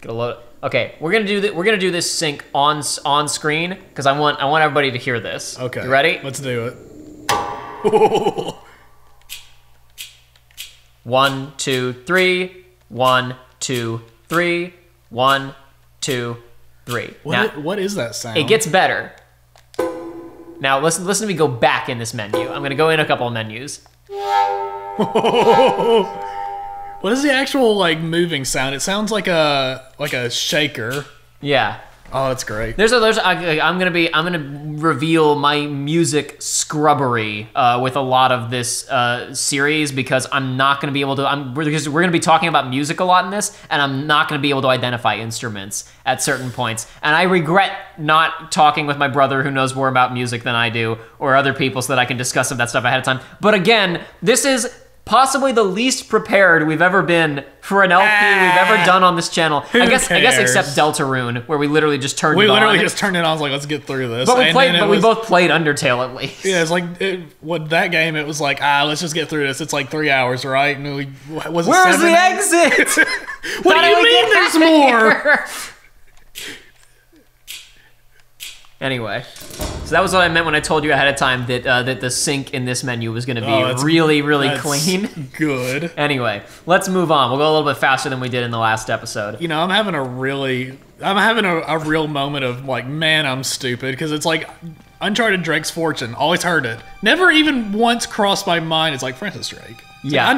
Get a load. Okay, we're gonna do this sync on screen because I want everybody to hear this. Okay. You ready? Let's do it. 1, 2, 3. 1, 2, 3. 1, 2, 3. What is that sound? It gets better. Now listen to me go back in this menu. I'm gonna go in a couple of menus. What is the actual like moving sound? It sounds like a shaker. Yeah. Oh, that's great. I'm gonna reveal my music scrubbery with a lot of this series because I'm not gonna be able to. Because we're gonna be talking about music a lot in this, and I'm not gonna be able to identify instruments at certain points. And I regret not talking with my brother who knows more about music than I do, or other people, so that I can discuss some of that stuff ahead of time. But again, this is possibly the least prepared we've ever been for an LP we've ever done on this channel. I guess except Deltarune, where we literally just turned it on. We literally just turned it on. I was like, let's get through this. But we both played Undertale at least. Yeah, it's like that game. It was like, let's just get through this. It's like 3 hours, right? And where's the exit? What do you mean there's more? Anyway, so that was what I meant when I told you ahead of time that the sync in this menu was going to be really clean. Good. Anyway, let's move on. We'll go a little bit faster than we did in the last episode. You know, I'm having a real moment of like, man, I'm stupid, because it's like Uncharted Drake's Fortune. Always heard it. Never even once crossed my mind. It's like Francis Drake. Yeah, I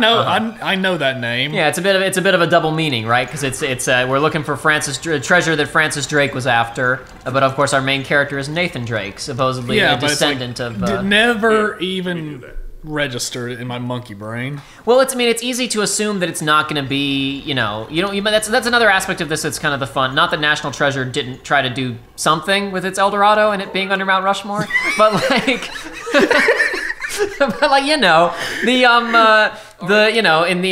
know that name. Yeah, it's a bit of a double meaning, right? Because it's we're looking for treasure that Francis Drake was after, but of course our main character is Nathan Drake, supposedly a descendant of. Never even registered in my monkey brain. Well, it's easy to assume that it's not going to be, that's another aspect of this that's kind of the fun. Not that National Treasure didn't try to do something with its El Dorado and it being under Mount Rushmore, but like. But like in the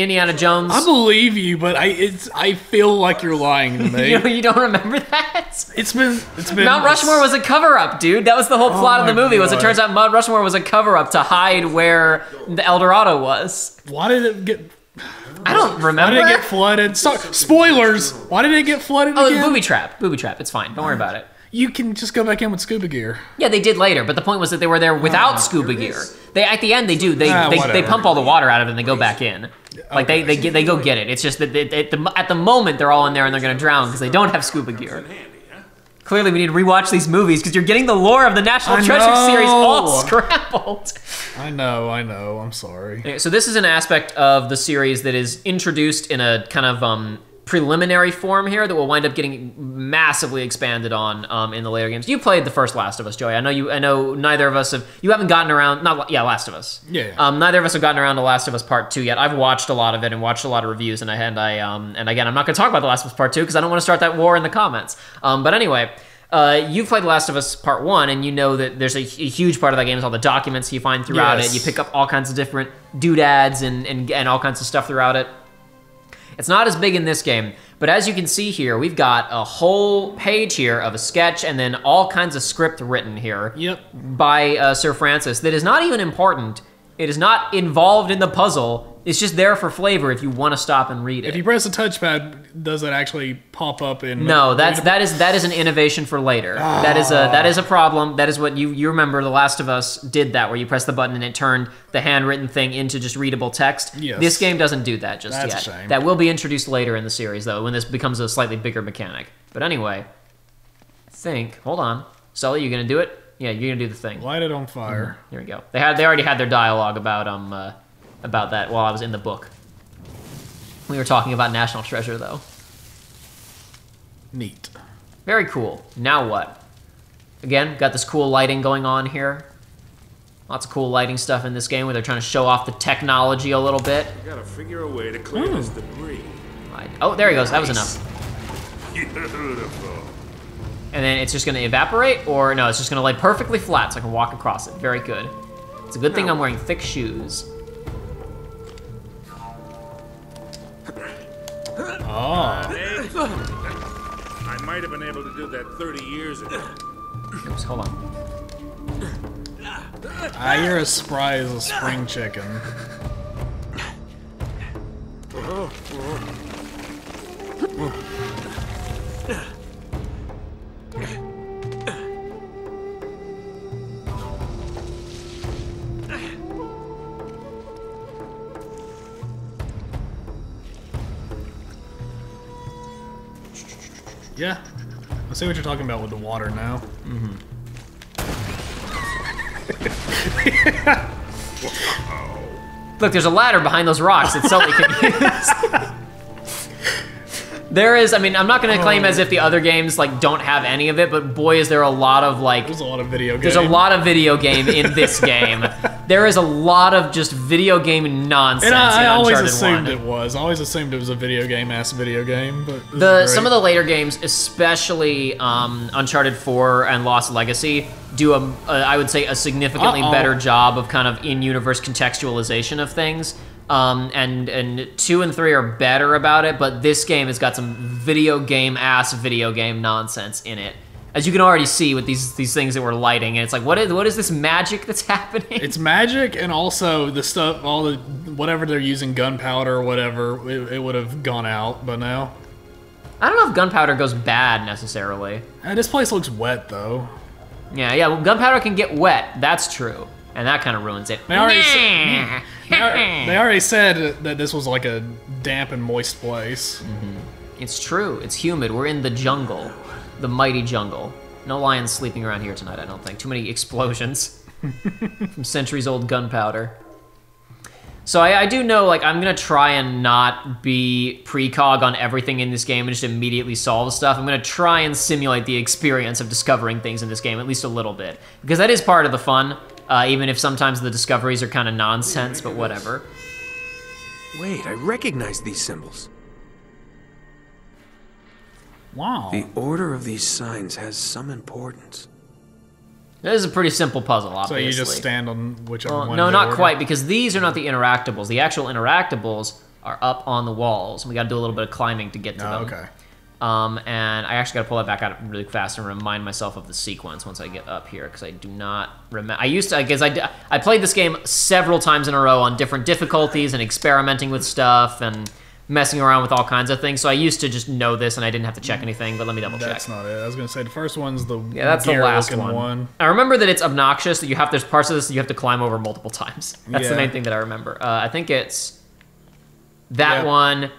Indiana Jones. I believe you, but I feel like you're lying to me. You don't remember that? It's been Mount Rushmore was a cover-up, dude. That was the whole plot of the movie. Was it turns out Mount Rushmore was a cover-up to hide where the El Dorado was. Why did it get? I don't remember. Why did it get flooded? Spoilers. Why did it get flooded again? Booby trap. It's fine. Don't worry about it. You can just go back in with scuba gear. Yeah, they did later, but the point was that they were there without scuba gear. At the end they do. They pump all the water out of it and they go back in. Like they go get it. It's just that at the moment they're all in there and they're gonna drown because they don't have scuba gear. Clearly, we need to rewatch these movies because you're getting the lore of the National Treasure series all scrambled. I know. I'm sorry. So this is an aspect of the series that is introduced in a kind of preliminary form here that will wind up getting massively expanded on in the later games. You played the first Last of Us, Joey. I know neither of us have. You haven't gotten around. Last of Us. Yeah. Neither of us have gotten around to Last of Us Part 2 yet. I've watched a lot of it and watched a lot of reviews, and again, I'm not going to talk about the Last of Us Part 2 because I don't want to start that war in the comments. But anyway. You've played Last of Us Part 1, and you know that there's a huge part of that game is all the documents you find throughout it. You pick up all kinds of different doodads and all kinds of stuff throughout it. It's not as big in this game, but as you can see here, we've got a whole page here of a sketch and then all kinds of script written here by Sir Francis that is not even important. It is not involved in the puzzle. It's just there for flavor if you want to stop and read it. If you press the touchpad, does it actually pop up in? No, that is an innovation for later. That is a problem. That is what you remember. The Last of Us did that, where you press the button and it turned the handwritten thing into just readable text. Yes. This game doesn't do that just yet. That's a shame. That will be introduced later in the series, though, when this becomes a slightly bigger mechanic. But anyway, hold on, Sully, you gonna do it? Yeah, you're gonna do the thing. Light it on fire. Here we go. They already had their dialogue about that while I was in the book. We were talking about National Treasure, though. Neat. Very cool. Now what? Again, got this cool lighting going on here. Lots of cool lighting stuff in this game where they're trying to show off the technology a little bit. We gotta figure a way to clear this debris. Oh, there he goes. That was enough. Beautiful. And then it's just going to evaporate, or no, it's just going to lay perfectly flat so I can walk across it. Very good. It's a good thing I'm wearing thick shoes. Oh. I might have been able to do that 30 years ago. Oops, hold on. You're as spry as a spring chicken. Yeah. I see what you're talking about with the water now. Look, there's a ladder behind those rocks that Sully can use. There is, I mean, I'm not gonna claim as if the other games like don't have any of it, but boy, is there a lot of like. There's a lot of video game. There's a lot of video game in this game. There is a lot of just video game nonsense. And I always Uncharted assumed 1. it was. I always assumed it was a video game, but Some of the later games, especially Uncharted 4 and Lost Legacy, do I would say a significantly better job of kind of in-universe contextualization of things. And 2 and 3 are better about it, but this game has got some video game nonsense in it. As you can already see with these things that we're lighting, and it's like, what is this magic that's happening? It's magic, and also the stuff, whatever they're using, gunpowder or whatever, it would have gone out by now. I don't know if gunpowder goes bad necessarily. This place looks wet though. Yeah, well, gunpowder can get wet. That's true, and that kind of ruins it. They already said that this was like a damp and moist place. It's true. It's humid. We're in the jungle. The mighty jungle. No lions sleeping around here tonight, I don't think. Too many explosions from centuries-old gunpowder. So I do know, like, I'm gonna try and not be precog on everything in this game and just immediately solve stuff. I'm gonna try and simulate the experience of discovering things in this game, at least a little bit. Because that is part of the fun, even if sometimes the discoveries are kind of nonsense, but whatever. Wait, I recognize these symbols. Wow. The order of these signs has some importance. This is a pretty simple puzzle, obviously. So you just stand on whichever one. No, in not order? quite, because these are not the interactables. The actual interactables are up on the walls. We got to do a little bit of climbing to get to them. Okay. And I actually got to pull that back out really fast and remind myself of the sequence once I get up here, because I do not remember. I used to, I guess I played this game several times in a row on different difficulties and experimenting with stuff and messing around with all kinds of things. So I used to just know this and I didn't have to check anything, but let me double check. That's not it. I was going to say the first one's the that's the last gear-looking one. I remember that it's obnoxious that there's parts of this that you have to climb over multiple times. That's the main thing that I remember. I think it's that one,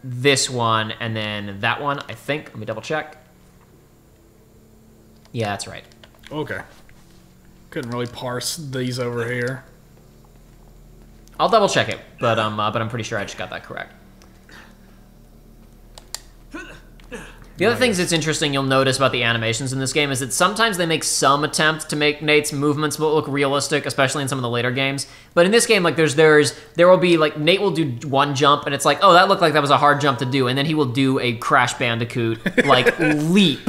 this one, and then that one, I think. Let me double check. Yeah, that's right. Okay. Couldn't really parse these over here. I'll double check it, but I'm pretty sure I just got that correct. The other things that's interesting you'll notice about the animations in this game is that sometimes they make some attempt to make Nate's movements look realistic, especially in some of the later games. But in this game, like there will be like Nate will do one jump and it's like, oh, that looked like that was a hard jump to do, and then he will do a Crash Bandicoot like leap.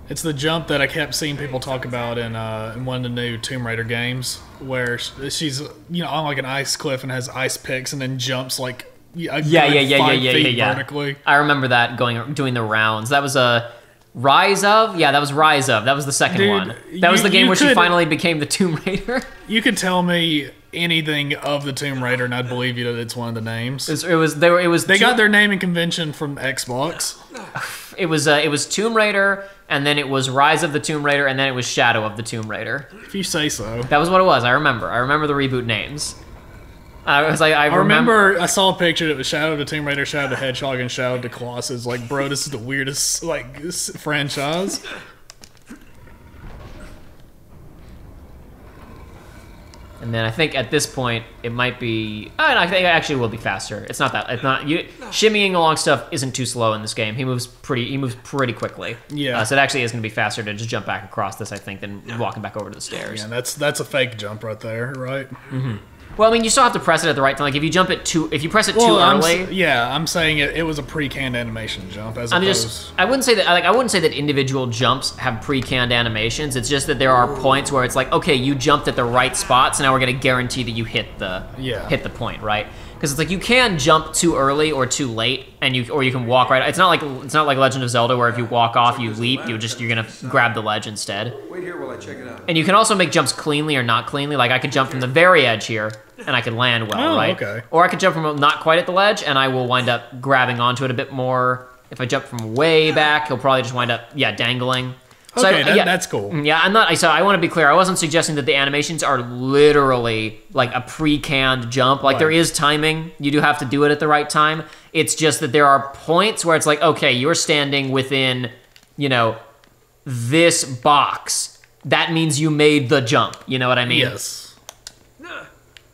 It's the jump that I kept seeing people talk about in one of the new Tomb Raider games, where she's on like an ice cliff and has ice picks and then jumps like 5 feet vertically. I remember that doing the rounds. That was a Rise of? Yeah, that was Rise of. That was the second one. That was the game where she finally became the Tomb Raider. You could tell me anything of the Tomb Raider and I'd believe you that it's one of the names. They got their naming convention from Xbox. It was Tomb Raider, and then it was Rise of the Tomb Raider, and then it was Shadow of the Tomb Raider. If you say so. That was what it was. I remember the reboot names. I remember I saw a picture that was Shadow of the Tomb Raider, Shadow of the Hedgehog, and Shadow of the Colossus. Like, bro, this is the weirdest franchise. And then I think at this point it might be. I think it actually will be faster. It's not that. It's not. Shimmying along stuff isn't too slow in this game. He moves pretty quickly. Yeah. So it actually is going to be faster to just jump back across this, I think, than walking back over to the stairs. Yeah, that's a fake jump right there, right? Mm-hmm. Well, I mean, you still have to press it at the right time. Like if you press it too early. I'm saying it was a pre-canned animation jump. I wouldn't say that. I wouldn't say that individual jumps have pre-canned animations. It's just that there are points where it's like, okay, you jumped at the right spot, so now we're going to guarantee that you hit the point, right? Because it's like you can jump too early or too late, or you can walk right. It's not like Legend of Zelda where if you walk off, you leap. You're gonna grab the ledge instead. Wait here while I check it out. And you can also make jumps cleanly or not cleanly. Like I could jump from the very edge here, and I could land well, right? Okay. Or I could jump from not quite at the ledge, and I will wind up grabbing onto it a bit more. If I jump from way back, he'll probably just wind up, dangling. So okay, that's cool. Yeah, I'm not. So I want to be clear. I wasn't suggesting that the animations are literally like a pre-canned jump. Like there is timing. You do have to do it at the right time. It's just that there are points where it's like, okay, you're standing within, you know, this box. That means you made the jump. You know what I mean? Yes.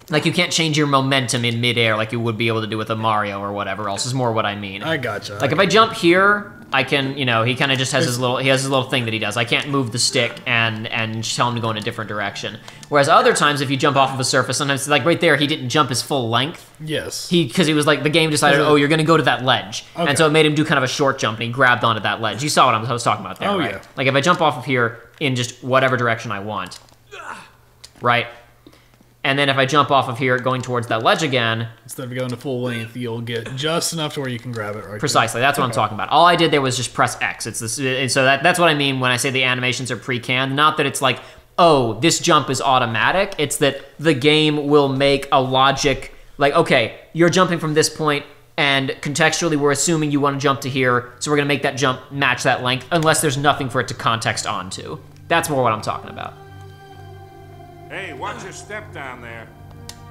Like, you can't change your momentum in midair like you would be able to do with a Mario or whatever else, is more what I mean. I gotcha. Like, if I jump here, I can, you know, he kind of just has his little thing that he does. I can't move the stick and tell him to go in a different direction. Whereas other times, if you jump off of a surface, sometimes, like right there, he didn't jump his full length. Yes. Because he was like, the game decided, oh, you're going to go to that ledge. Okay. And so it made him do kind of a short jump, and he grabbed onto that ledge. You saw what I was talking about there, right? Yeah. Like, if I jump off of here in just whatever direction I want, right? And then if I jump off of here going towards that ledge again... Instead of going to full length, you'll get just enough to where you can grab it right Precisely. That's what I'm talking about. All I did there was just press X. It's this, and so that's what I mean when I say the animations are pre-canned. Not that it's like, oh, this jump is automatic. It's that the game will make a logic... Like, okay, you're jumping from this point, and contextually we're assuming you want to jump to here, so we're going to make that jump match that length, unless there's nothing for it to context onto. That's more what I'm talking about. Hey, watch your step down there.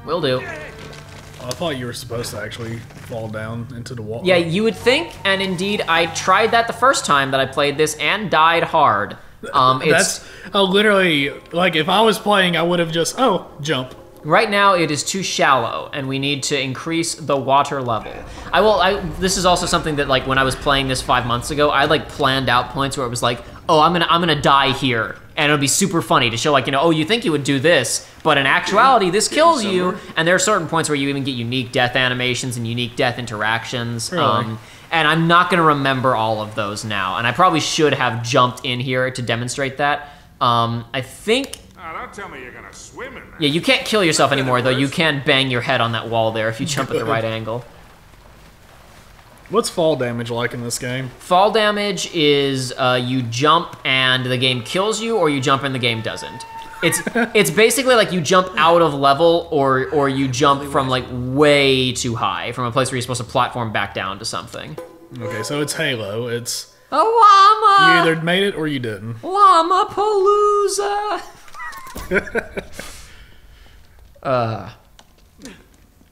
Will do. I thought you were supposed to actually fall down into the wall. Yeah, you would think, and indeed, I tried that the first time that I played this and died hard. That's literally, like, if I was playing, I would have just, jump. Right now, it is too shallow, and we need to increase the water level. This is also something that, like, when I was playing this 5 months ago, I, like, planned out points where it was like, oh, I'm gonna die here. And it'll be super funny to show, like, you know, oh, you think you would do this, but in actuality, this kills you. And there are certain points where you even get unique death animations and unique death interactions. Really? And I'm not going to remember all of those now. And I probably should have jumped in here to demonstrate that. I think... Oh, don't tell me you're gonna swim in there. Yeah, you can't kill yourself anymore, though. You can bang your head on that wall there if you jump at the right angle. What's fall damage like in this game? Fall damage is you jump and the game kills you, or you jump and the game doesn't. It's basically like you jump out of level, or you jump from like way too high, from a place where you're supposed to platform back down to something. Okay, so it's Halo. It's a llama. You either made it or you didn't. Llama Palooza. I'm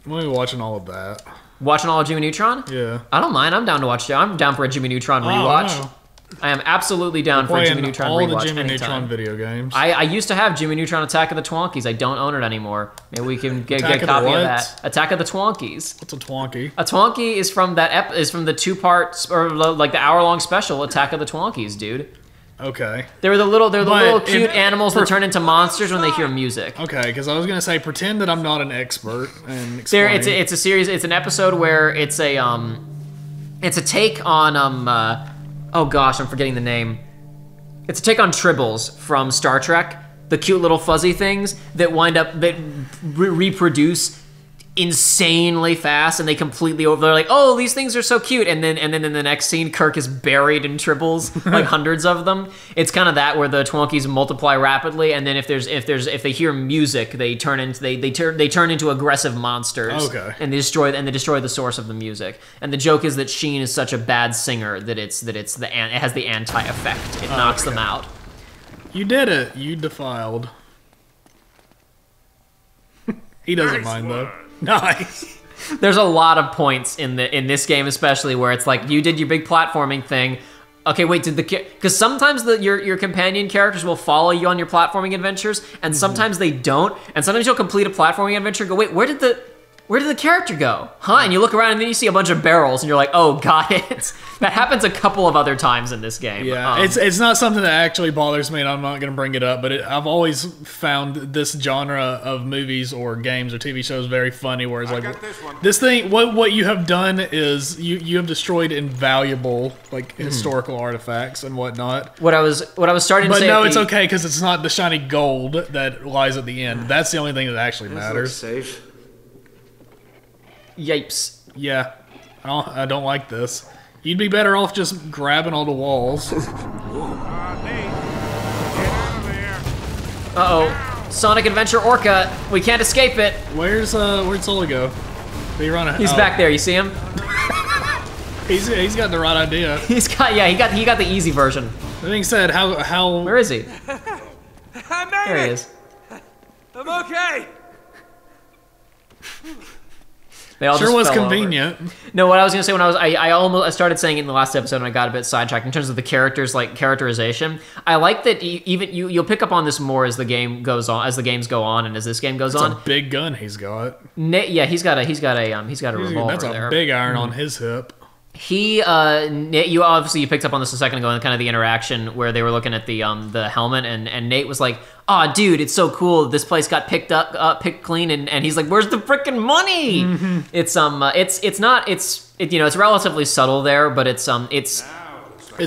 gonna be watching all of that. Watching all of Jimmy Neutron? Yeah. I don't mind. I'm down for a Jimmy Neutron rewatch. I am absolutely down for a Jimmy Neutron rewatch. All the Jimmy anytime. Neutron video games. I used to have Jimmy Neutron Attack of the Twonkies. I don't own it anymore. Maybe we can get a copy of that. Attack of the Twonkies. What's a Twonky? A Twonky is from the 2-part, or like the hour-long special Attack of the Twonkies, dude. Okay. They're the little cute animals that turn into monsters when they hear music. Okay, because I was gonna say, pretend that I'm not an expert and explain. It's a series. It's an episode where it's a take on oh gosh, I'm forgetting the name. It's a take on Tribbles from Star Trek, the cute little fuzzy things that wind up that reproduce insanely fast, and they completely over. They're like, oh, these things are so cute, and then in the next scene, Kirk is buried in tribbles, like hundreds of them. It's kind of that where the Twonkies multiply rapidly, and then if they hear music, they turn into aggressive monsters. Okay. And they destroy the source of the music. And the joke is that Sheen is such a bad singer that it has the anti effect. It knocks them out. You did it. You defiled. He doesn't mind though. Nice. There's a lot of points in this game, especially where it's like you did your big platforming thing. Okay, wait, because sometimes your companion characters will follow you on your platforming adventures, and sometimes they don't. And sometimes you'll complete a platforming adventure and go, wait, where did the character go? Huh? And you look around and then you see a bunch of barrels and you're like, oh, got it. That happens a couple of other times in this game. Yeah, it's not something that actually bothers me, and I'm not going to bring it up, but I've always found this genre of movies or games or TV shows very funny, where it's like, this thing, what you have done is you have destroyed invaluable, like, historical artifacts and whatnot. What I was starting to say... But no, it's okay, because it's not the shiny gold that lies at the end. That's the only thing that actually matters. Safe. Yipes. Yeah, I don't like this. You'd be better off just grabbing all the walls. Nate, get out of there. Uh-oh. Sonic Adventure Orca. We can't escape it. Where'd Sully go? Did he run a... He's back there. You see him? He's got the right idea. He got the easy version. That being said, how... Where is he? I made There it. he is. I'm okay. They all Sure just was fell over. convenient. No, what I was gonna say when I started saying it in the last episode and I got a bit sidetracked in terms of the characters, like characterization. I like that even you'll pick up on this more as the game goes on, as the games go on, and as this game goes That's on. a big gun he's got. Yeah, he's got a revolver. That's a there. big iron on his hip. You obviously you picked up on this a second ago, and kind of the interaction where they were looking at the helmet, and Nate was like, "Oh, dude, it's so cool. This place got picked clean," and he's like, "Where's the freaking money?" Mm-hmm. It's relatively subtle there, but it's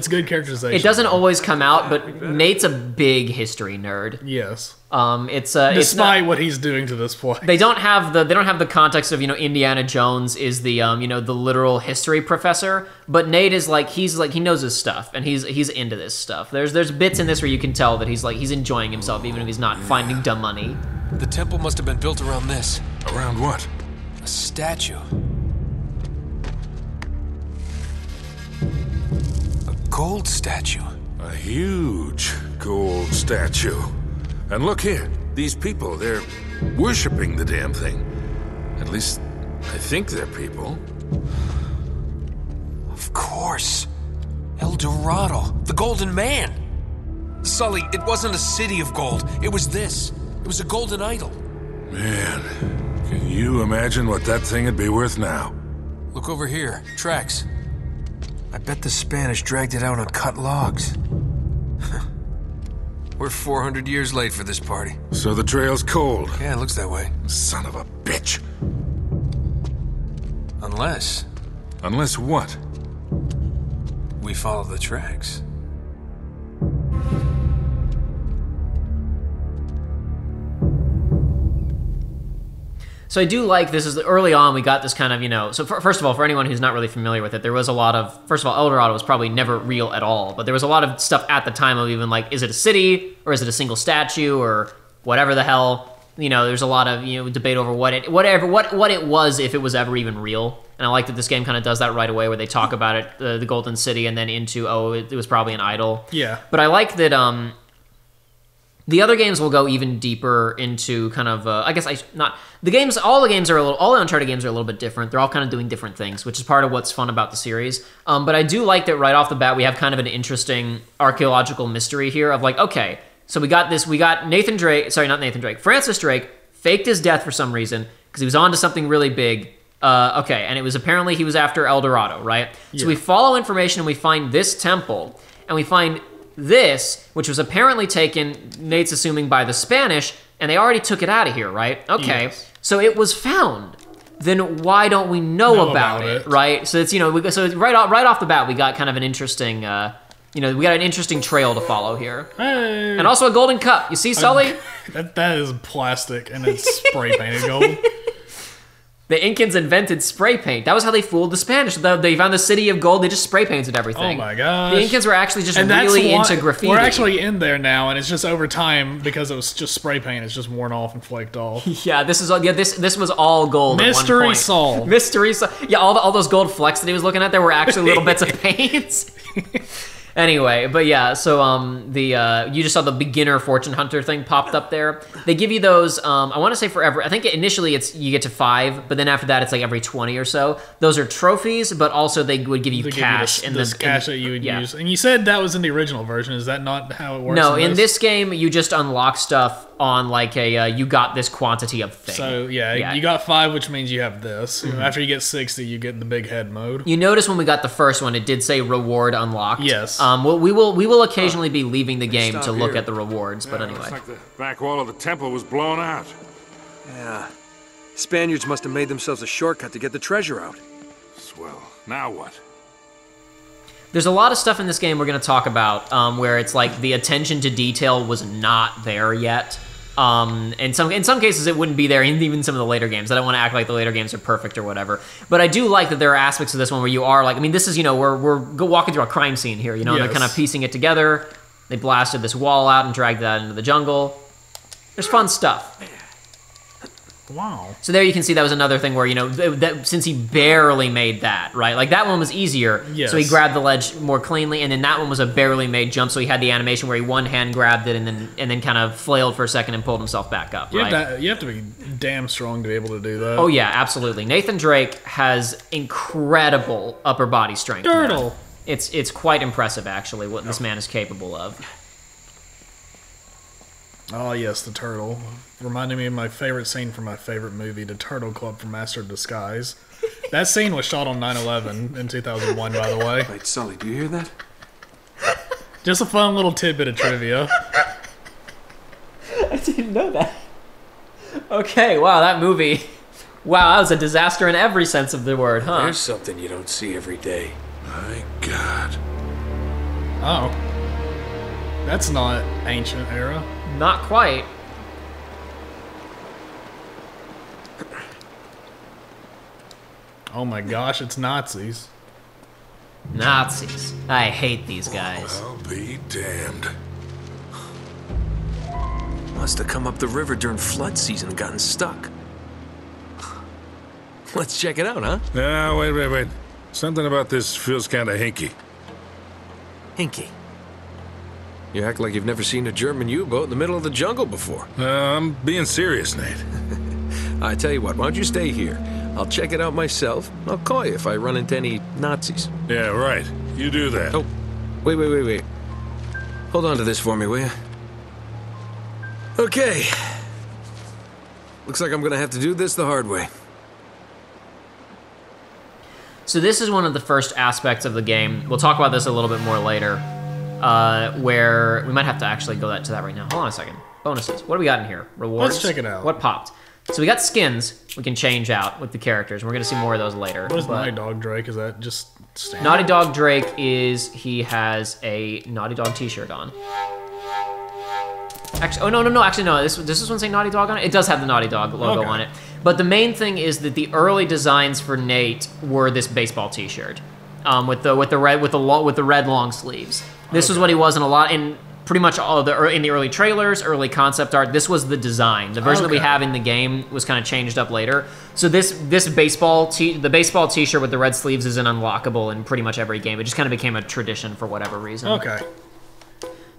good characterization. It doesn't always come out, but Nate's a big history nerd. Yes. Despite what he's doing to this place, they don't have the context of Indiana Jones is the the literal history professor, but Nate is he knows his stuff and he's into this stuff. There's bits in this where you can tell that he's enjoying himself even if he's not finding dumb money. The temple must have been built around this. Around what? A statue. A gold statue. A huge gold statue. And look here, these people, they're worshipping the damn thing. At least, I think they're people. Of course. El Dorado, the Golden Man. Sully, it wasn't a city of gold. It was this. It was a golden idol. Man, can you imagine what that thing would be worth now? Look over here, tracks. I bet the Spanish dragged it out on cut logs. We're 400 years late for this party. So the trail's cold. Yeah, it looks that way. Son of a bitch. Unless Unless what? we follow the tracks. So I do like this is early on we got this kind of, so first of all, for anyone who's not really familiar with it, there was a lot of, first of all, El Dorado was probably never real at all, but there was a lot of stuff at the time of even like, is it a city or is it a single statue or whatever the hell, there's a lot of, debate over what it was, if it was ever even real. And I like that this game kind of does that right away where they talk about it, the Golden City, and then into, it was probably an idol. Yeah. But I like that, the other games will go even deeper into kind of, all the Uncharted games are a little bit different. They're all kind of doing different things, which is part of what's fun about the series. But I do like that right off the bat, we have kind of an interesting archaeological mystery here of like, okay, so we got Francis Drake faked his death for some reason because he was on to something really big. And it was apparently he was after El Dorado, right? Yeah. So we follow information and we find this temple and we find this, which was apparently taken, Nate's assuming, by the Spanish, and they already took it out of here, right? Okay, yes. So it was found. Then why don't we know about it, right? So it's right off the bat we got kind of an interesting, we got an interesting trail to follow here, hey. And also a golden cup. You see, Sully? That is plastic and it's spray painted gold. The Incans invented spray paint. That was how they fooled the Spanish. They found the city of gold. They just spray painted everything. Oh my gosh. The Incans were actually just really into graffiti. We're actually in there now, and it's just over time because it was just spray paint. It's just worn off and flaked off. Yeah, this was all gold. Mystery at one point. Sol. Mystery Sol. Yeah, all those gold flecks that he was looking at there were actually little bits of paint. Anyway, but yeah, so you just saw the beginner fortune hunter thing popped up there. They give you those, I want to say forever. I think initially you get to 5, but then after that it's like every 20 or so. Those are trophies, but also they would give you cash. This cash that you would use. And you said that was in the original version. Is that not how it works? No, in this game you just unlock stuff on like you got this quantity of thing. So yeah, you got 5, which means you have this. Mm-hmm. After you get 60, you get the big head mode. You notice when we got the first one, it did say reward unlocked. Yes. We will occasionally be leaving the game to look at the rewards, but anyway. Looks like the back wall of the temple was blown out. Yeah. Spaniards must have made themselves a shortcut to get the treasure out. Swell. Now what? There's a lot of stuff in this game we're going to talk about where it's like the attention to detail was not there yet. In some cases it wouldn't be there in even some of the later games. I don't want to act like the later games are perfect or whatever, but I do like that there are aspects of this one where you are like, this is, we're walking through a crime scene here, yes. They're kind of piecing it together. They blasted this wall out and dragged that into the jungle. There's fun stuff. Wow. So there you can see that was another thing where, since he barely made that, right? Like, that one was easier, Yes. so he grabbed the ledge more cleanly, and then that one was a barely made jump, so he had the animation where he one hand grabbed it and then kind of flailed for a second and pulled himself back up, right? You have to be damn strong to be able to do that. Oh, yeah, absolutely. Nathan Drake has incredible upper body strength. Turtle! Now. It's quite impressive, actually, what this man is capable of. Oh, yes, the turtle. Reminded me of my favorite scene from my favorite movie, The Turtle Club from Master of Disguise. That scene was shot on 9/11 in 2001, by the way. Wait, Sully, do you hear that? Just a fun little tidbit of trivia. I didn't know that. Okay, wow, that movie. Wow, that was a disaster in every sense of the word, huh? There's something you don't see every day. My God. Oh. That's not ancient era. Not quite. Oh my gosh, it's Nazis. Nazis. I hate these guys. I'll be damned. Must have come up the river during flood season and gotten stuck. Let's check it out, huh? Now, wait. Something about this feels kind of hinky. Hinky. You act like you've never seen a German U-boat in the middle of the jungle before. I'm being serious, Nate. I tell you what, why don't you stay here? I'll check it out myself. I'll call you if I run into any Nazis. Yeah, right. You do that. Oh, wait. Hold on to this for me, will you? Okay. Looks like I'm gonna have to do this the hard way. So this is one of the first aspects of the game. We'll talk about this a little bit more later, where we might have to actually go to that right now. Hold on a second. Bonuses. What do we got in here? Rewards? Let's check it out. What popped? So we got skins we can change out with the characters. We're going to see more of those later. What is Naughty Dog Drake? Is that just standard? Naughty Dog Drake he has a Naughty Dog t-shirt on. Actually, no. Does this one say Naughty Dog on it? It does have the Naughty Dog logo on it. But the main thing is that the early designs for Nate were this baseball t-shirt, with the red long sleeves. This was what he was in pretty much all of in the early trailers, early concept art. This was the design. The version that we have in the game was kind of changed up later. So the baseball t-shirt with the red sleeves isn't unlockable in pretty much every game. It just kind of became a tradition for whatever reason. Okay.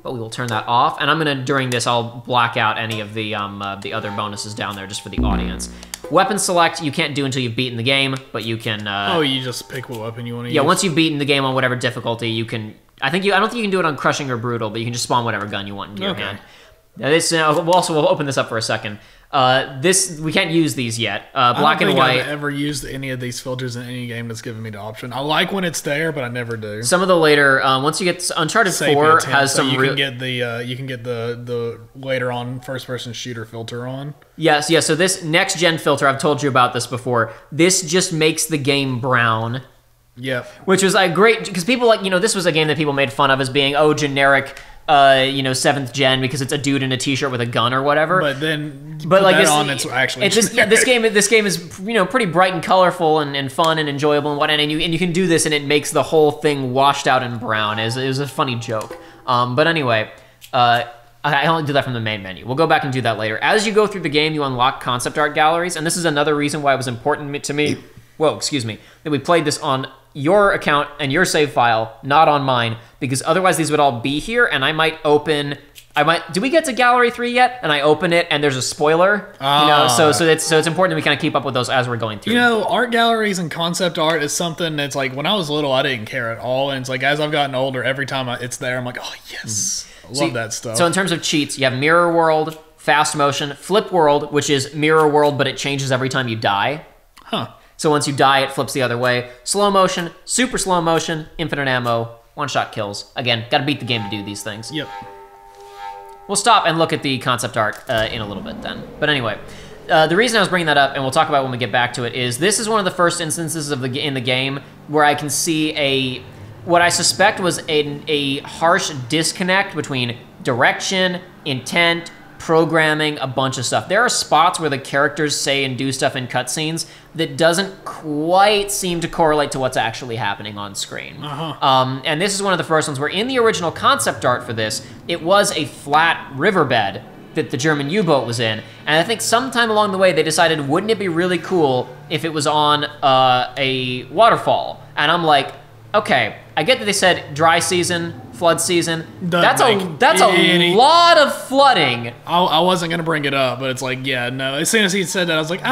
But we will turn that off, and during this, I'll black out any of the other bonuses down there just for the audience. Weapon select, you can't do until you've beaten the game, but you can... you just pick what weapon you want to use? Yeah, once you've beaten the game on whatever difficulty, you can... I don't think you can do it on Crushing or Brutal, but you can just spawn whatever gun you want in your hand. Now we'll open this up for a second. We can't use these yet. Black and white. I've ever used any of these filters in any game that's given me the option. I like when it's there, but I never do. Some of the later, once you get Uncharted 4 has some. You can get the later on first person shooter filter on. Yes. So this next gen filter, I've told you about this before. This just makes the game brown. Yep. Which was great because people this was a game that people made fun of as being generic. 7th gen because it's a dude in a t-shirt with a gun or whatever. But then, it's actually this game is pretty bright and colorful and fun and enjoyable and whatnot. And you can do this and it makes the whole thing washed out in brown. It was a funny joke. But anyway, I only do that from the main menu. We'll go back and do that later. As you go through the game, you unlock concept art galleries, and this is another reason why it was important to me. Whoa, excuse me. That we played this on your account and your save file, not on mine, because otherwise these would all be here, and do we get to Gallery 3 yet? And I open it, and there's a spoiler, so it's important that we kind of keep up with those as we're going through. Art galleries and concept art is something that's like, when I was little, I didn't care at all, and it's like, as I've gotten older, every time it's there, I'm like, oh, yes. I love that stuff. So in terms of cheats, you have Mirror World, Fast Motion, Flip World, which is Mirror World, but it changes every time you die. Huh. So once you die, it flips the other way. Slow motion, super slow motion, infinite ammo, one-shot kills. Again, gotta beat the game to do these things. Yep. We'll stop and look at the concept art in a little bit then. But anyway, the reason I was bringing that up, and we'll talk about when we get back to it, is this is one of the first instances in the game where I can see what I suspect was a harsh disconnect between direction, intent, programming, a bunch of stuff. There are spots where the characters say and do stuff in cutscenes that doesn't quite seem to correlate to what's actually happening on screen. And this is one of the first ones where in the original concept art for this, it was a flat riverbed that the German U-boat was in. And I think sometime along the way they decided, wouldn't it be really cool if it was on a waterfall? And I'm like, okay, I get that they said dry season, flood season. That's a lot of flooding. I wasn't gonna bring it up, but it's like, yeah, no. As soon as he said that, I was like,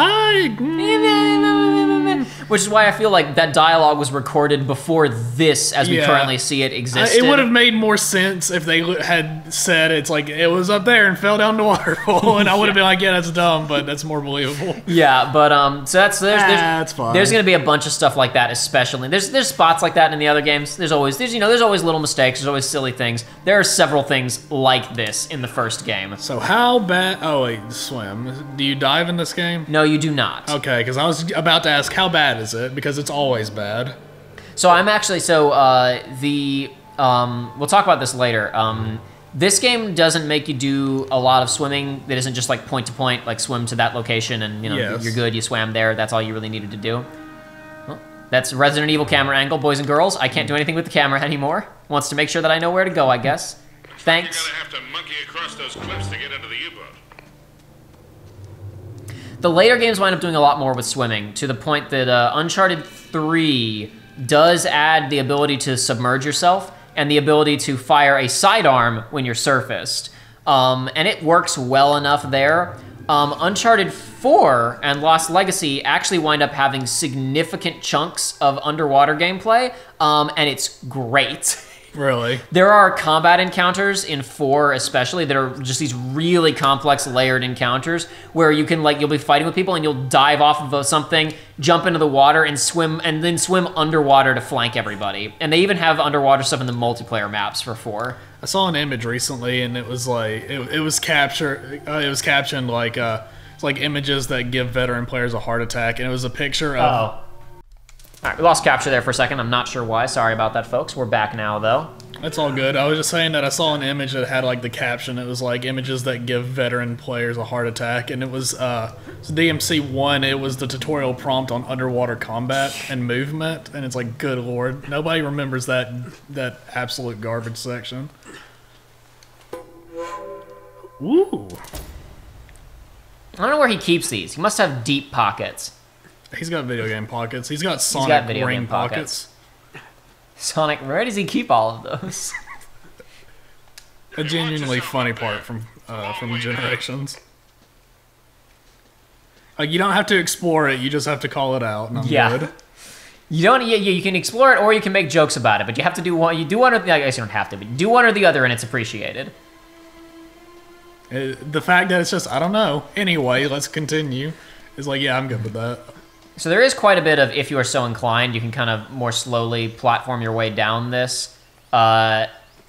which is why I feel like that dialogue was recorded before this, as we currently see it, existed. It would have made more sense if they had said it's like, it was up there and fell down the waterfall, and I would have been like, yeah, that's dumb, but that's more believable. Yeah, but so that's fine. There's gonna be a bunch of stuff like that, especially. There's spots like that in the other games. There's always little mistakes. There's always silly things. There are several things like this in the first game. So how bad? Oh wait, swim. Do you dive in this game? No, you do not. Okay, because I was about to ask, how bad is it? Because it's always bad. So I'm actually we'll talk about this later. This game doesn't make you do a lot of swimming. It isn't just like point to point, like swim to that location and you're good. You swam there. That's all you really needed to do. Well, that's Resident Evil camera angle, boys and girls. I can't do anything with the camera anymore. Wants to make sure that I know where to go, I guess. Thanks. You're gonna have to monkey across those cliffs to get into the U-boat. The later games wind up doing a lot more with swimming, to the point that Uncharted 3 does add the ability to submerge yourself and the ability to fire a sidearm when you're surfaced. And it works well enough there. Uncharted 4 and Lost Legacy actually wind up having significant chunks of underwater gameplay, and it's great. Really? There are combat encounters in 4 especially that are just these really complex layered encounters where you can you'll be fighting with people and you'll dive off of something, jump into the water and then swim underwater to flank everybody. And they even have underwater stuff in the multiplayer maps for 4. I saw an image recently and it was like it was captioned like it's like images that give veteran players a heart attack, and it was a picture of All right, we lost capture there for a second. I'm not sure why. Sorry about that, folks. We're back now, though. That's all good. I was just saying that I saw an image that had like the caption. It was like images that give veteran players a heart attack, and it was DMC1. It was the tutorial prompt on underwater combat and movement, and it's like, good lord, nobody remembers that absolute garbage section. Ooh. I don't know where he keeps these. He must have deep pockets. He's got video game pockets. He's got Sonic ring pockets. Sonic, where does he keep all of those? A genuinely funny part from Generations. Like, you don't have to explore it, you just have to call it out, and I'm good. You don't. Yeah, you can explore it, or you can make jokes about it, but you have to do one. You do one or the. I guess you don't have to, but you do one or the other, and it's appreciated. The fact that it's just, I don't know. Anyway, let's continue. It's like, yeah, I'm good with that. So there is quite a bit of, if you are so inclined, you can kind of more slowly platform your way down this,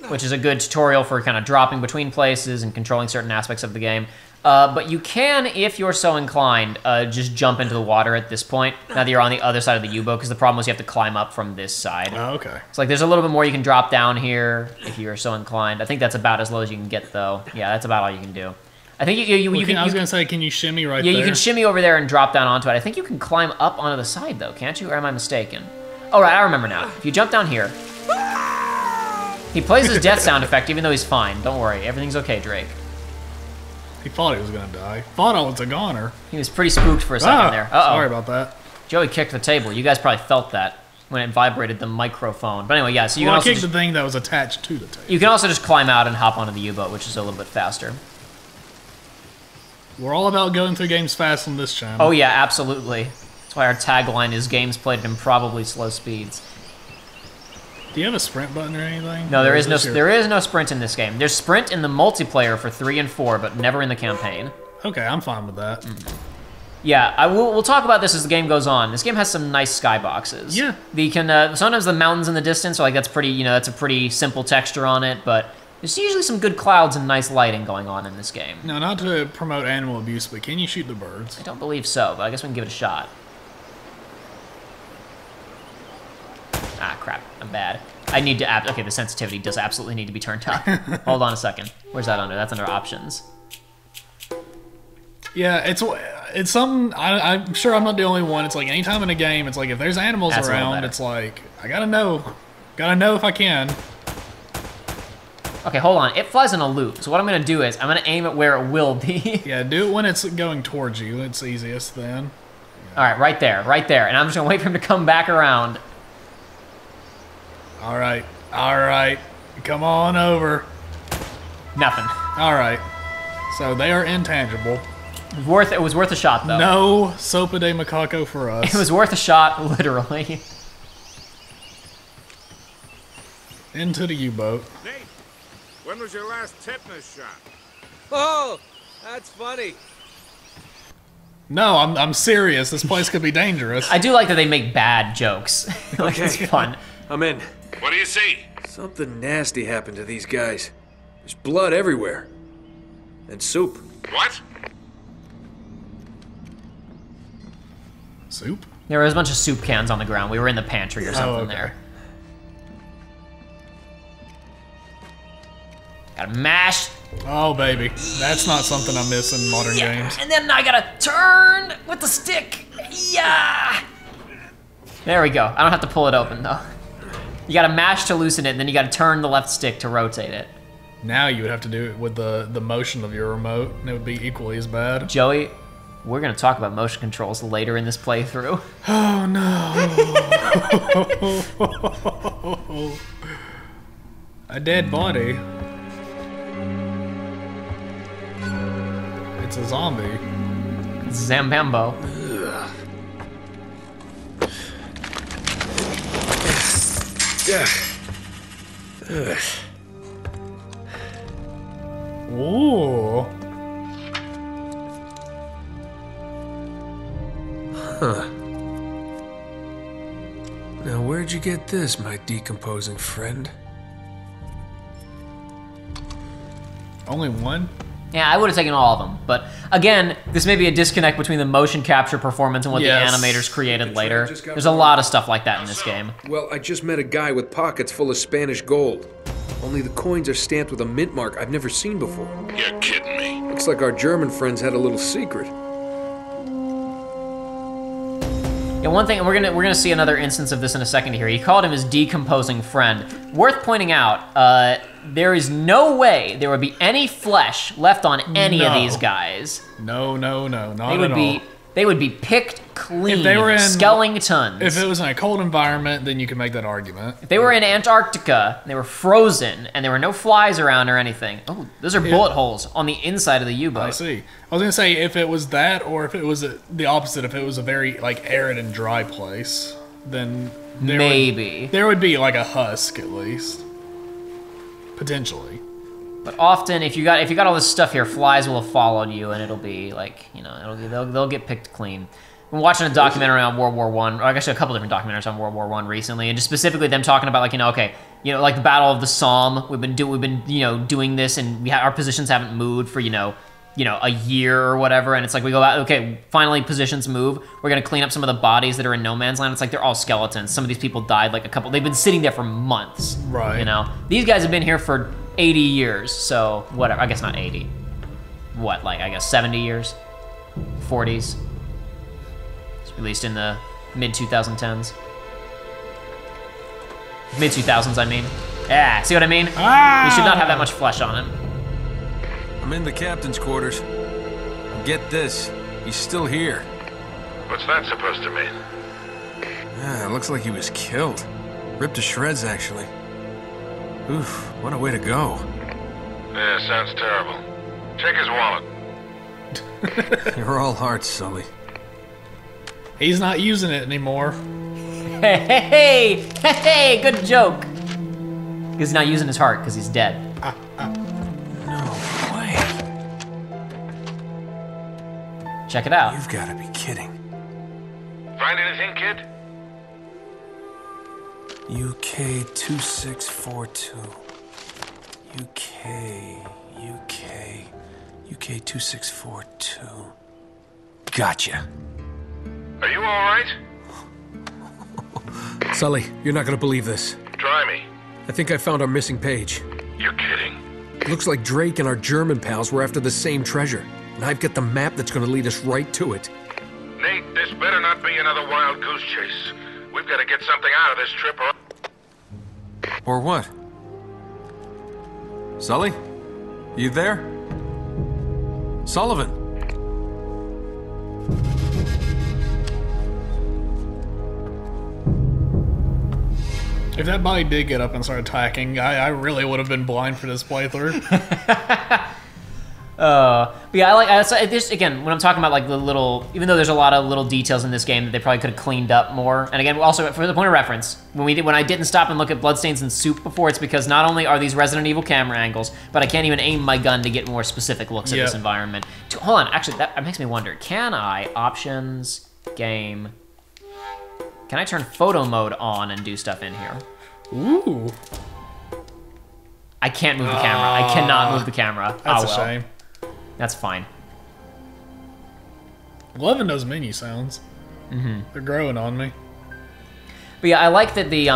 which is a good tutorial for kind of dropping between places and controlling certain aspects of the game. But you can, if you're so inclined, just jump into the water at this point, now that you're on the other side of the U-boat, because the problem is you have to climb up from this side. Oh, okay. It's like there's a little bit more you can drop down here, if you're so inclined. I think that's about as low as you can get, though. Yeah, that's about all you can do. I think you can. I was gonna say, can you shimmy right there? Yeah, you can shimmy over there and drop down onto it. I think you can climb up onto the side though, can't you? Or am I mistaken? Oh right, I remember now. If you jump down here, he plays his death sound effect even though he's fine. Don't worry, everything's okay, Drake. He thought he was gonna die. Thought I was a goner. He was pretty spooked for a second there. Uh-oh. Sorry about that. Joey kicked the table. You guys probably felt that when it vibrated the microphone. But anyway, yeah. So you can also kicked the thing that was attached to the table. You can also just climb out and hop onto the U-boat, which is a little bit faster. We're all about going through games fast on this channel. Oh yeah, absolutely. That's why our tagline is games played at improbably slow speeds. Do you have a sprint button or anything? No, there is no sprint in this game. There's sprint in the multiplayer for 3 and 4, but never in the campaign. Okay, I'm fine with that. Yeah, we'll talk about this as the game goes on. This game has some nice skyboxes. Yeah. You can sometimes the mountains in the distance are like that's pretty, that's a pretty simple texture on it, but there's usually some good clouds and nice lighting going on in this game. No, not to promote animal abuse, but can you shoot the birds? I don't believe so, but I guess we can give it a shot. Ah, crap. I'm bad. I need to... Okay, the sensitivity does absolutely need to be turned up. Hold on a second. Where's that under? That's under options. Yeah, it's something... I'm sure I'm not the only one. It's like anytime in a game, it's like if there's animals around, it's like, I gotta know. Gotta know if I can. Okay, hold on. It flies in a loop. So what I'm gonna do is I'm gonna aim it where it will be. Yeah, do it when it's going towards you. It's easiest then. All right, right there, right there. And I'm just gonna wait for him to come back around. All right, all right. Come on over. Nothing. All right. So they are intangible. It was worth a shot, though. No sopa de macaco for us. It was worth a shot, literally. Into the U-boat. Nate, when was your last tetanus shot? Oh, that's funny. No, I'm serious. This place could be dangerous. I do like that they make bad jokes. Like, Okay. it's fun. I'm in. What do you see? Something nasty happened to these guys. There's blood everywhere. And soup. What? Soup? There was a bunch of soup cans on the ground. We were in the pantry or something okay. there. Gotta mash. Oh, baby. That's not something I miss in modern games. And then I gotta turn with the stick. Yeah. There we go. I don't have to pull it open, though. You gotta mash to loosen it, and then you gotta turn the left stick to rotate it. Now you would have to do it with the motion of your remote, and it would be equally as bad. Joey, we're gonna talk about motion controls later in this playthrough. Oh, no. A dead body. It's a zombie. It's Zambambo. Ooh. Huh. Now, where'd you get this, my decomposing friend? Only one? Yeah, I would have taken all of them, but again, this may be a disconnect between the motion capture performance and what Yes. the animators created later. just got There's a lot of stuff like that in this game. Well, I just met a guy with pockets full of Spanish gold. Only the coins are stamped with a mint mark I've never seen before. You're kidding me. Looks like our German friends had a little secret. Yeah, one thing, and we're gonna see another instance of this in a second here. He called him his decomposing friend. Worth pointing out, there is no way there would be any flesh left on any of these guys. No, not They at would all. be They would be picked clean, If they were in- skeletons. If it was in a cold environment, then you can make that argument. If they were in Antarctica, they were frozen, and there were no flies around or anything. Oh, those are bullet holes on the inside of the U-boat. I see. I was gonna say if it was that, or if it was the opposite, if it was a very like arid and dry place, then Maybe. there would be like a husk at least, potentially. But often, if you got all this stuff here, flies will have followed you, and it'll be like, you know, they'll get picked clean. I'm watching a documentary on World War I, or actually a couple different documentaries on World War I recently, and just specifically them talking about like, like the Battle of the Somme. We've been doing this, and our positions haven't moved for a year or whatever, and it's like we go out, okay, finally positions move. We're gonna clean up some of the bodies that are in no man's land. It's like they're all skeletons. Some of these people died they've been sitting there for months. Right. You know, these guys have been here for 80 years, so whatever. I guess not 80. What, like I guess 70 years, 40s. It's released in the mid 2010s. Mid 2000s, I mean. Yeah, see what I mean? Ah! He should not have that much flesh on him. I'm in the captain's quarters. Get this, he's still here. What's that supposed to mean? Yeah, it looks like he was killed. Ripped to shreds, actually. Oof, what a way to go. Yeah, sounds terrible. Check his wallet. You're all hearts, Sully. He's not using it anymore. Hey, good joke. Because he's not using his heart, because he's dead. No way. Check it out. You've got to be kidding. Find anything, kid? UK 2642. UK 2642. Gotcha. Are you all right? Sully, you're not gonna believe this. Try me. I think I found our missing page. You're kidding. It looks like Drake and our German pals were after the same treasure. And I've got the map that's gonna lead us right to it. Nate, this better not be another wild goose chase. We've got to get something out of this trip or... Or what? Sully? You there? Sullivan? If that body did get up and start attacking, I really would have been blind for this playthrough. But yeah, this again, when I'm talking about like the little, even though there's a lot of little details in this game that they probably could have cleaned up more. And again, also for the point of reference, when I didn't stop and look at bloodstains and soup before, it's because not only are these Resident Evil camera angles, but I can't even aim my gun to get more specific looks at this environment. Hold on, actually, that makes me wonder. Can I options game? Can I turn photo mode on and do stuff in here? Ooh. I can't move the camera. I cannot move the camera. That's a shame. That's fine. Loving those menu sounds. Mm-hmm. They're growing on me. But yeah, I like that the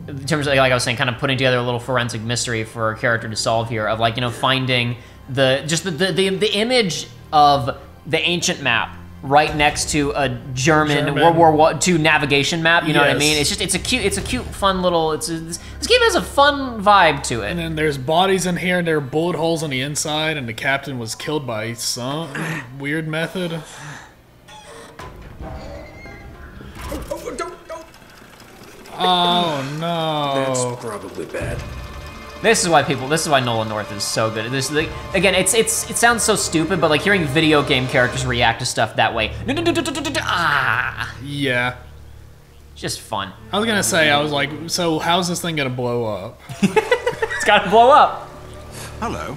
in terms of like I was saying, kind of putting together a little forensic mystery for a character to solve here of like, you know, finding the image of the ancient map right next to a German World War II navigation map. You know what I mean? It's a cute, fun little. This game has a fun vibe to it. And then there's bodies in here, and there are bullet holes on the inside, and the captain was killed by some weird method. Oh no! That's probably bad. This is why Nolan North is so good. Again, it sounds so stupid, but like hearing video game characters react to stuff that way. Yeah. Just fun. I was gonna say, I was like, so how's this thing gonna blow up? It's gotta blow up. Hello.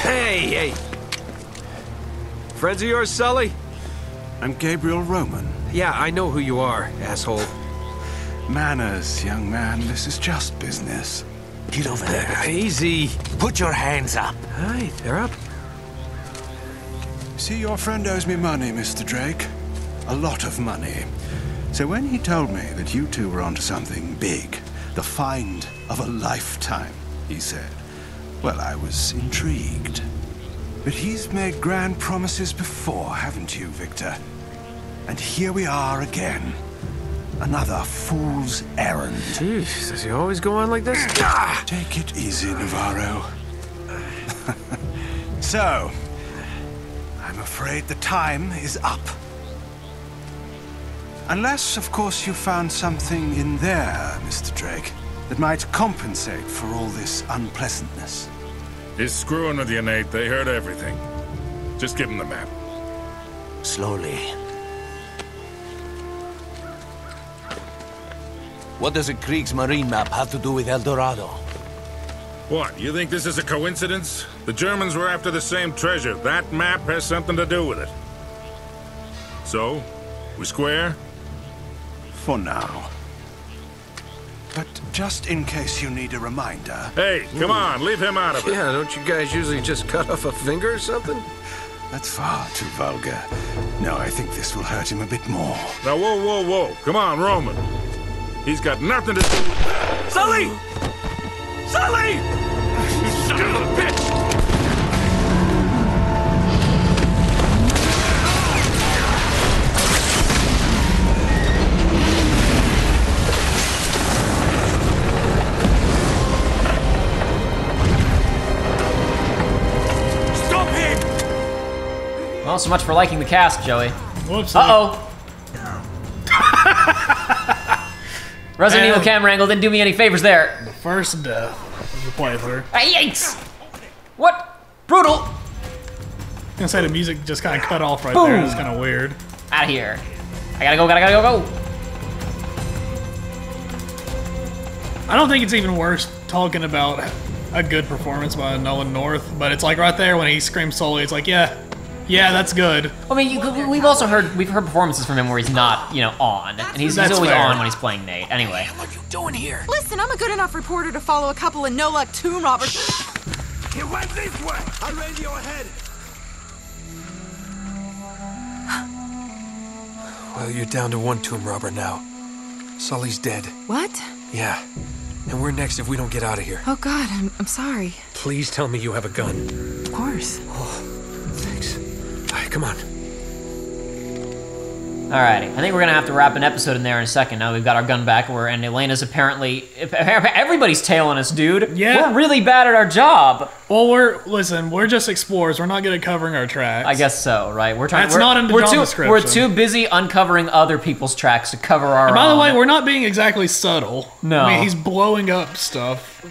Hey. Friends of yours, Sully? I'm Gabriel Roman. Yeah, I know who you are, asshole. Manners, young man. This is just business. Get over there. Easy. Put your hands up. Hi, they're up. See, your friend owes me money, Mr. Drake. A lot of money. So when he told me that you two were onto something big, the find of a lifetime, he said, well, I was intrigued. But he's made grand promises before, haven't you, Victor? And here we are again. Another fool's errand. Jeez, does he always go on like this? Take it easy, Navarro. So, I'm afraid the time is up. Unless, of course, you found something in there, Mr. Drake, that might compensate for all this unpleasantness. He's screwing with you, Nate. They heard everything. Just give him the map. Slowly. What does a Kriegsmarine map have to do with El Dorado? What, you think this is a coincidence? The Germans were after the same treasure. That map has something to do with it. So, we square? For now. But just in case you need a reminder... Hey, come on, leave him out of it. Yeah, don't you guys usually just cut off a finger or something? That's far too vulgar. No, I think this will hurt him a bit more. Now, whoa. Come on, Roman. He's got nothing to do with... Sully! Sully! You son of a bitch! Stop him! Well, so much for liking the cast, Joey. Whoops. Uh-oh. Resident Evil camera angle didn't do me any favors there. The first death of the playthrough. Yikes! What? Brutal! I was gonna say the music just kind of cut off right Boom. there. It's kind of weird. Out of here. I gotta go. I don't think it's even worse talking about a good performance by Nolan North, but it's like right there when he screams Sully, it's like, yeah, that's good. I mean, we've heard performances from him where he's not, you know, on, and he's always fair. on when he's playing Nate. Anyway. What are you doing here? Listen, I'm a good enough reporter to follow a couple of no-luck tomb robbers. He went this way. I radio ahead. Well, you're down to one tomb robber now. Sully's dead. What? Yeah. And we're next if we don't get out of here. Oh God, I'm sorry. Please tell me you have a gun. Of course. Thanks. All right, come on. Alrighty, I think we're gonna have to wrap an episode in there in a second. Now we've got our gun back, and Elena's everybody's tailing us, dude. Yeah. We're really bad at our job. Well, we're just explorers. We're not good at covering our tracks. I guess so, right? That's not in the job description. We're too busy uncovering other people's tracks to cover our own. And by the way, we're not being exactly subtle. No. I mean, he's blowing up stuff.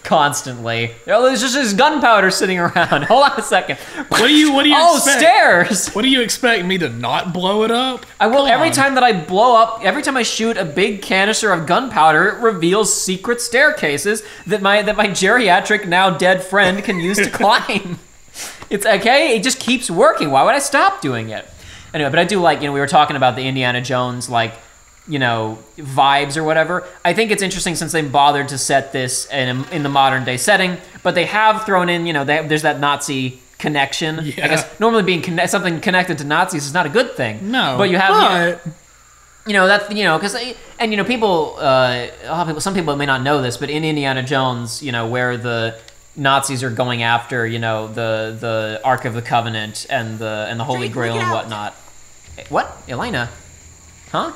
Constantly. There's just this gunpowder sitting around. Hold on a second. What do you oh, expect? Stairs! What do you expect, me to not blow it up? I will. Every time that I blow up, every time I shoot a big canister of gunpowder, it reveals secret staircases that my geriatric, now dead friend can use to climb. It's okay, it just keeps working. Why would I stop doing it? Anyway, but I do like, we were talking about the Indiana Jones, vibes or whatever. I think it's interesting since they bothered to set this in the modern day setting, but they have thrown in, there's that Nazi connection. Yeah. I guess normally being something connected to Nazis is not a good thing. No, but you have, but... because people, a lot of people, some people may not know this, but in Indiana Jones, where the Nazis are going after, the Ark of the Covenant and the Holy Grail and whatnot. What, Elena? Huh?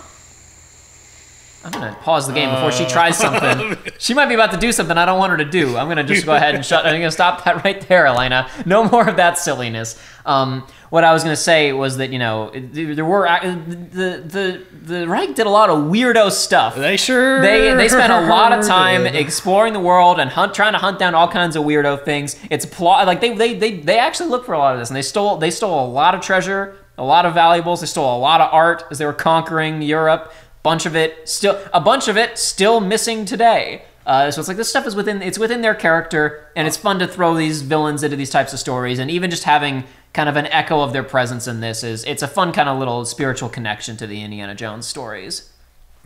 I'm gonna pause the game before she tries something. She might be about to do something I don't want her to do. I'm gonna just go ahead and I'm gonna stop that right there, Elena. No more of that silliness. What I was gonna say was that there were the Reich did a lot of weirdo stuff. They sure they spent a lot of time exploring the world and trying to hunt down all kinds of weirdo things. It's plot they actually looked for a lot of this, and they stole a lot of treasure, a lot of valuables. They stole a lot of art as they were conquering Europe. A bunch of it still missing today. So it's like this stuff is within their character, and it's fun to throw these villains into these types of stories, and even just having kind of an echo of their presence in this it's a fun kind of little spiritual connection to the Indiana Jones stories.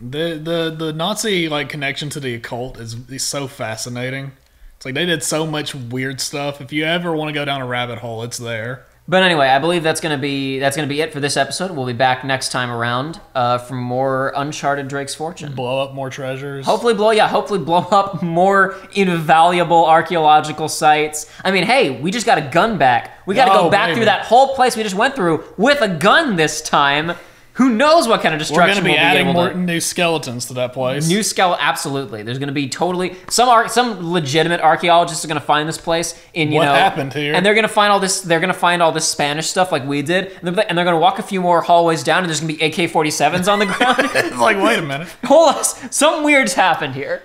The Nazi connection to the occult is so fascinating. It's like they did so much weird stuff. If you ever want to go down a rabbit hole, it's there. But anyway, I believe that's gonna be it for this episode. We'll be back next time around for more Uncharted Drake's Fortune. Blow up more treasures. Hopefully blow up more invaluable archaeological sites. I mean, hey, we just got a gun back. We gotta go back through that whole place we just went through with a gun this time. Who knows what kind of destruction we'll be adding able more new skeletons to that place. Absolutely. There's going to be some legitimate archaeologists are going to find this place what happened here, and they're going to find all this. They're going to find all this Spanish stuff like we did, and they're going to walk a few more hallways down, and there's going to be AK-47s on the ground. It's like, wait a minute, hold on, something weird's happened here.